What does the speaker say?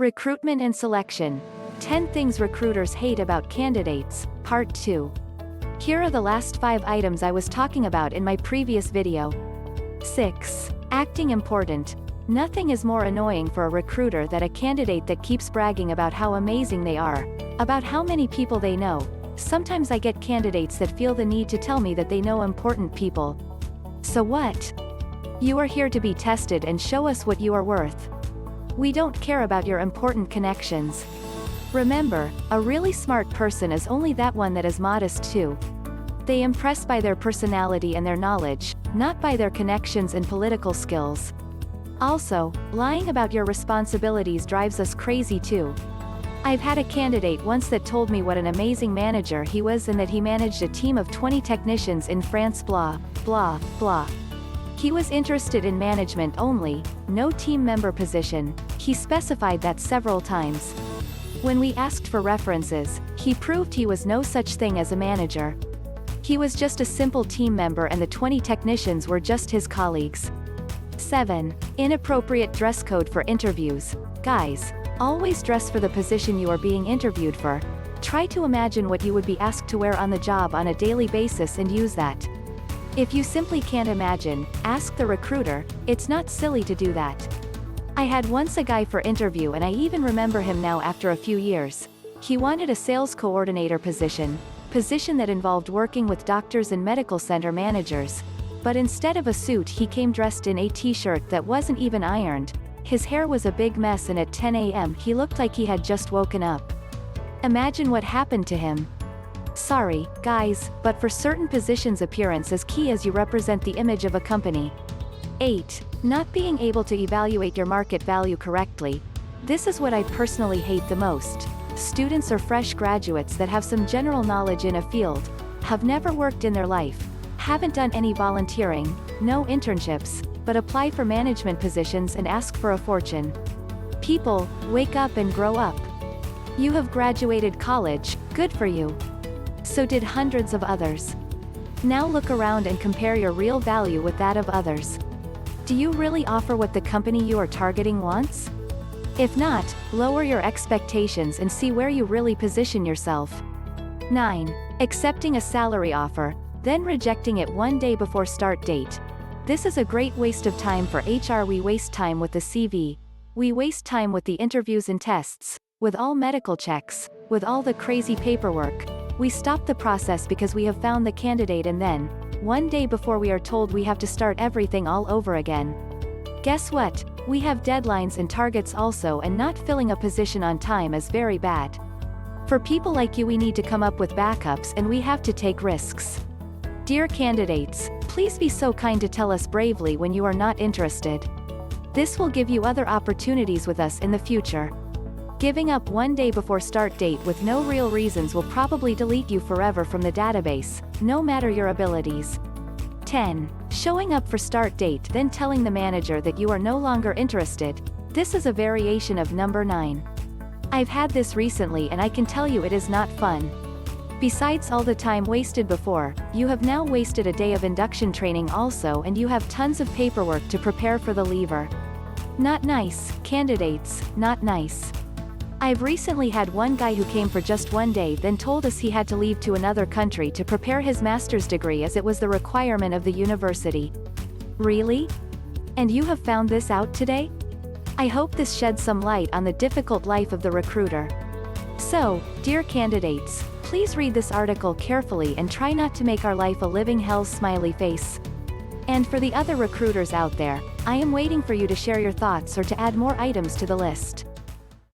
Recruitment and Selection. 10 Things Recruiters Hate About Candidates, Part 2. Here are the last 5 items I was talking about in my previous video. 6. Acting important. Nothing is more annoying for a recruiter than a candidate that keeps bragging about how amazing they are, about how many people they know. Sometimes I get candidates that feel the need to tell me that they know important people. So what? You are here to be tested and show us what you are worth. We don't care about your important connections. Remember, a really smart person is only that one that is modest too. They impress by their personality and their knowledge, not by their connections and political skills. Also, lying about your responsibilities drives us crazy too. I've had a candidate once that told me what an amazing manager he was and that he managed a team of 20 technicians in France, blah, blah, blah. He was interested in management only, no team member position. He specified that several times. When we asked for references, he proved he was no such thing as a manager. He was just a simple team member and the 20 technicians were just his colleagues. 7. Inappropriate dress code for interviews. Guys, always dress for the position you are being interviewed for. Try to imagine what you would be asked to wear on the job on a daily basis and use that. If you simply can't imagine, ask the recruiter. It's not silly to do that. I had once a guy for interview and I even remember him now after a few years. He wanted a sales coordinator position that involved working with doctors and medical center managers. But instead of a suit he came dressed in a t-shirt that wasn't even ironed. His hair was a big mess and at 10 a.m. he looked like he had just woken up. Imagine what happened to him. Sorry, guys, but for certain positions appearance is key as you represent the image of a company. 8. Not being able to evaluate your market value correctly. This is what I personally hate the most. Students or fresh graduates that have some general knowledge in a field, have never worked in their life, haven't done any volunteering, no internships, but apply for management positions and ask for a fortune. People, wake up and grow up. You have graduated college, good for you. So did hundreds of others. Now look around and compare your real value with that of others. Do you really offer what the company you are targeting wants? If not, lower your expectations and see where you really position yourself. 9. Accepting a salary offer, then rejecting it one day before start date. This is a great waste of time for HR. We waste time with the CV. We waste time with the interviews and tests, with all medical checks, with all the crazy paperwork. We stop the process because we have found the candidate and then, one day before we are told we have to start everything all over again. Guess what? We have deadlines and targets also, and not filling a position on time is very bad. For people like you we need to come up with backups and we have to take risks. Dear candidates, please be so kind to tell us bravely when you are not interested. This will give you other opportunities with us in the future. Giving up one day before start date with no real reasons will probably delete you forever from the database, no matter your abilities. 10. Showing up for start date then telling the manager that you are no longer interested. This is a variation of number 9. I've had this recently and I can tell you it is not fun. Besides all the time wasted before, you have now wasted a day of induction training also, and you have tons of paperwork to prepare for the leaver. Not nice, candidates, not nice. I've recently had one guy who came for just one day then told us he had to leave to another country to prepare his master's degree as it was the requirement of the university. Really? And you have found this out today? I hope this sheds some light on the difficult life of the recruiter. So, dear candidates, please read this article carefully and try not to make our life a living hell smiley face. And for the other recruiters out there, I am waiting for you to share your thoughts or to add more items to the list.